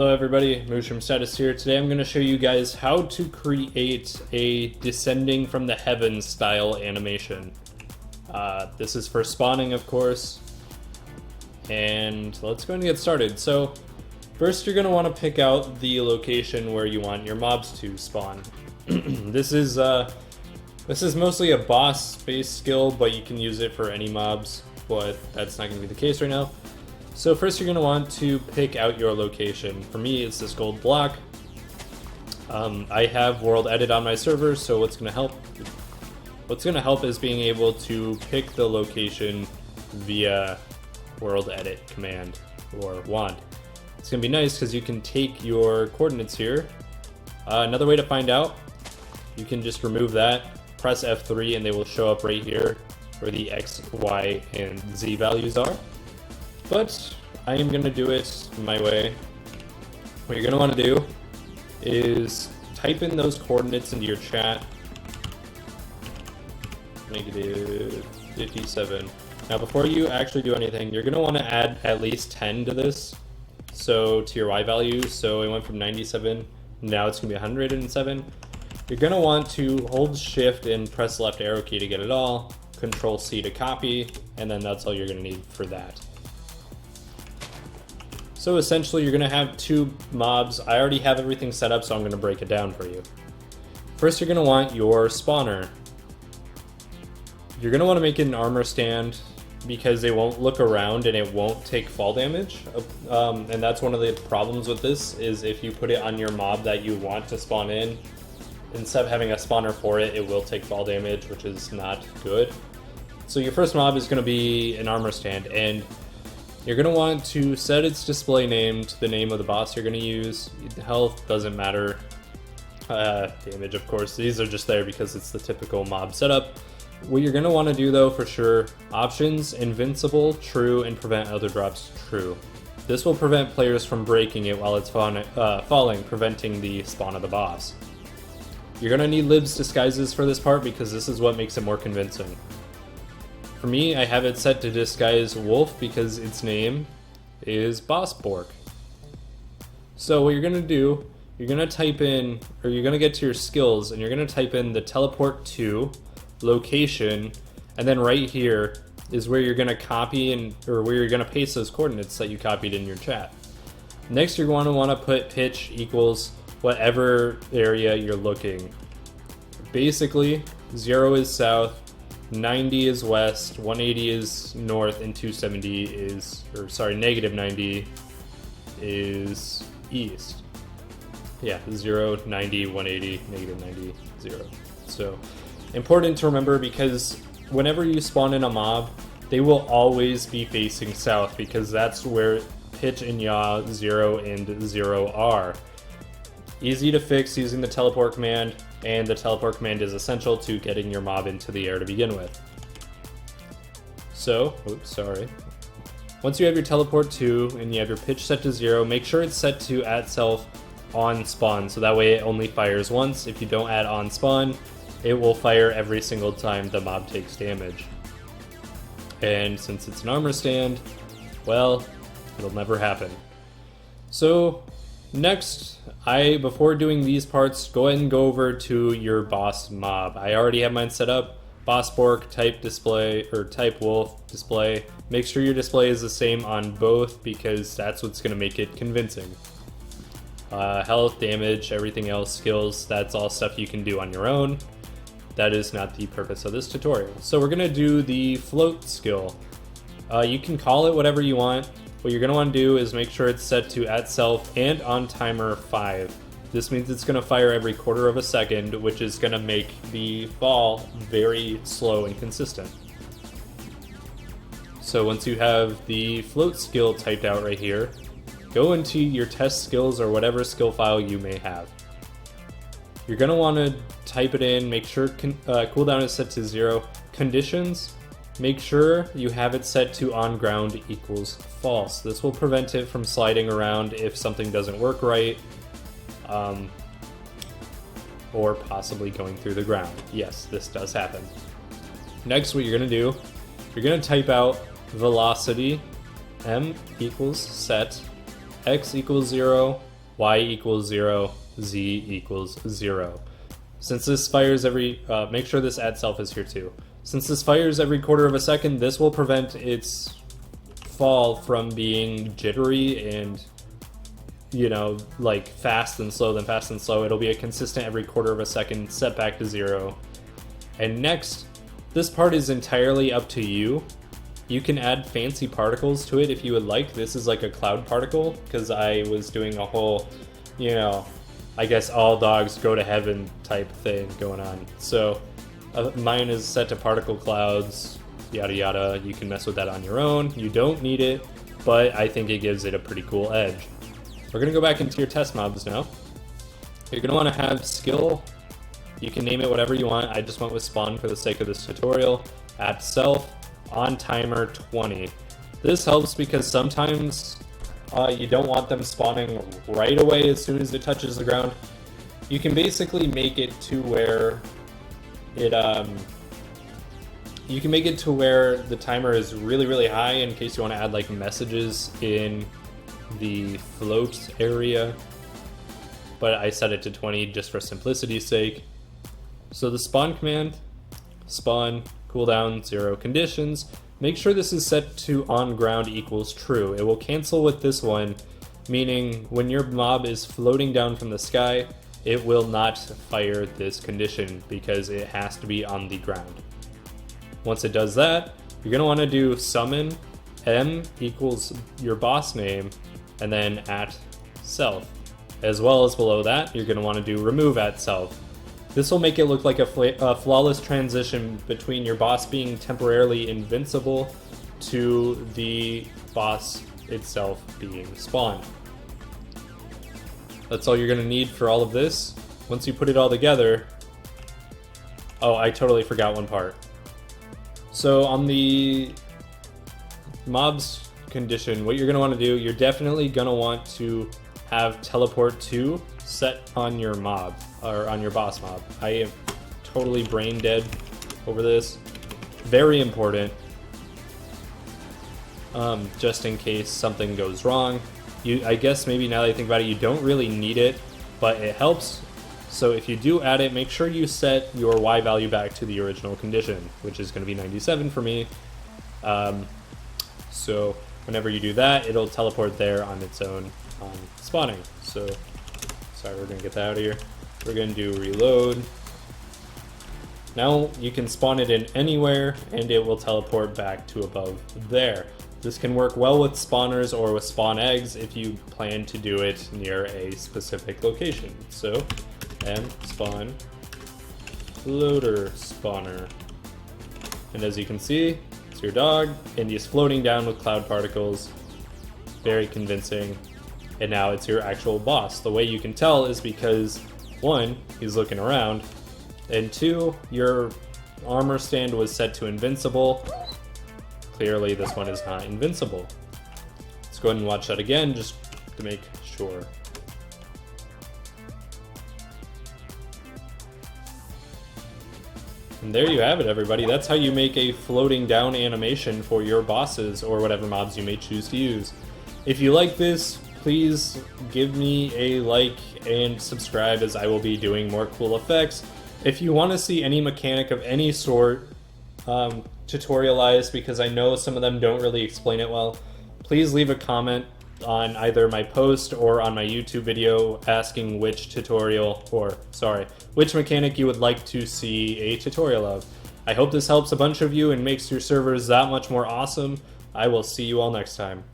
Hello everybody, Mushroom Status here. Today I'm going to show you guys how to create a descending from the heavens style animation. This is for spawning, of course, and let's go and get started. So first you're going to want to pick out the location where you want your mobs to spawn. This is mostly a boss-based skill, but you can use it for any mobs, but that's not going to be the case right now. So first you're going to want to pick out your location. For me, it's this gold block. I have world edit on my server, so what's going to help? What's going to help is being able to pick the location via world edit command or wand. It's going to be nice because you can take your coordinates here. Another way to find out, you can just remove that, press F3, and they will show up right here where the X, Y, and Z values are. But I am going to do it my way. What you're going to want to do is type in those coordinates into your chat. -57. Now before you actually do anything, you're going to want to add at least 10 to this. So to your Y value, so it went from 97, now it's going to be 107. You're going to want to hold shift and press left arrow key to get it all, Control C to copy, and then that's all you're going to need for that. So essentially you're going to have two mobs. I already have everything set up, so I'm going to break it down for you. First you're going to want your spawner. You're going to want to make it an armor stand because they won't look around and it won't take fall damage. And that's one of the problems with this, is if you put it on your mob that you want to spawn in, instead of having a spawner for it, it will take fall damage, which is not good. So your first mob is going to be an armor stand, and you're going to want to set its display name to the name of the boss you're going to use. Health doesn't matter. Damage, of course. These are just there because it's the typical mob setup. What you're going to want to do, though, for sure, options, invincible, true, and prevent other drops, true. This will prevent players from breaking it while it's falling, preventing the spawn of the boss. You're going to need libs disguises for this part because this is what makes it more convincing. For me, I have it set to disguise wolf because its name is Boss Bork. So what you're going to do, you're going to type in, or you're going to get to your skills, and you're going to type in the teleport to location, and then right here is where you're going to copy or where you're going to paste those coordinates that you copied in your chat. Next, you're going to want to put pitch equals whatever area you're looking. Basically, 0 is south, 90 is west, 180 is north, and 270 is, or sorry, -90 is east. Yeah, 0, 90, 180, -90, 0. So, important to remember because whenever you spawn in a mob, they will always be facing south because that's where pitch and yaw 0 and 0 are. Easy to fix using the teleport command, and the teleport command is essential to getting your mob into the air to begin with. So, oops, sorry. Once you have your teleport to and you have your pitch set to 0, make sure it's set to @self on spawn, so that way it only fires once. If you don't add on spawn, it will fire every single time the mob takes damage. And since it's an armor stand, well, it'll never happen. So, next, before doing these parts, go ahead and go over to your boss mob. I already have mine set up. Boss Bork, type display, or type wolf display. Make sure your display is the same on both because that's what's going to make it convincing. Health, damage, everything else, skills, that's all stuff you can do on your own. That is not the purpose of this tutorial. So we're going to do the float skill. You can call it whatever you want. What you're going to want to do is make sure it's set to @self and on timer 5. This means it's going to fire every quarter of a second, which is going to make the fall very slow and consistent. So once you have the float skill typed out right here, go into your test skills or whatever skill file you may have. You're going to want to type it in, make sure cooldown is set to 0. Conditions, make sure you have it set to on ground equals false. This will prevent it from sliding around if something doesn't work right, or possibly going through the ground. Yes, this does happen. Next, what you're going to do, you're going to type out velocity, m equals set, x equals 0, y equals 0, z equals 0. Since this fires every, make sure this add self is here too. Since this fires every quarter of a second, this will prevent its fall from being jittery and, you know, like fast and slow, then fast and slow. It'll be a consistent every quarter of a second, set back to 0. And next, this part is entirely up to you. You can add fancy particles to it if you would like. This is like a cloud particle, because I was doing a whole, you know, I guess all dogs go to heaven type thing going on. So mine is set to particle clouds, yada yada. You can mess with that on your own. You don't need it, but I think it gives it a pretty cool edge. We're gonna go back into your test mobs now. You're gonna wanna have skill. You can name it whatever you want. I just went with spawn for the sake of this tutorial. At self, on timer 20. This helps because sometimes you don't want them spawning right away as soon as it touches the ground. You can basically make it to where it you can make it to where the timer is really, really high in case you want to add like messages in the float area. But I set it to 20 just for simplicity's sake. So the spawn command, spawn, cooldown, 0 conditions. Make sure this is set to on ground equals true. It will cancel with this one, meaning when your mob is floating down from the sky, it will not fire this condition because it has to be on the ground. Once it does that, you're going to want to do summon m equals your boss name and then at self. As well as below that, you're going to want to do remove at self. This will make it look like a flawless transition between your boss being temporarily invincible to the boss itself being spawned. That's all you're going to need for all of this. Once you put it all together... Oh, I totally forgot one part. So on the mobs condition, what you're going to want to do, you're definitely going to want to have teleport to set on your mob, or on your boss mob. I am totally brain dead over this. Very important. Just in case something goes wrong. I guess maybe now that I think about it, you don't really need it, but it helps. So if you do add it, make sure you set your Y value back to the original condition, which is going to be 97 for me. So whenever you do that, it'll teleport there on its own spawning. So sorry, we're going to get that out of here. We're going to do reload. Now you can spawn it in anywhere and it will teleport back to above there. This can work well with spawners or with spawn eggs if you plan to do it near a specific location. So m spawn floater spawner. And as you can see, it's your dog and he's floating down with cloud particles. Very convincing. And now it's your actual boss. The way you can tell is because 1, he's looking around, and 2, your armor stand was set to invincible. Clearly this one is not invincible. Let's go ahead and watch that again just to make sure. And there you have it, everybody. That's how you make a floating down animation for your bosses or whatever mobs you may choose to use. If you like this, please give me a like and subscribe, as I will be doing more cool effects. If you want to see any mechanic of any sort tutorialized, because I know some of them don't really explain it well, please leave a comment on either my post or on my YouTube video asking which which mechanic you would like to see a tutorial of. I hope this helps a bunch of you and makes your servers that much more awesome. I will see you all next time.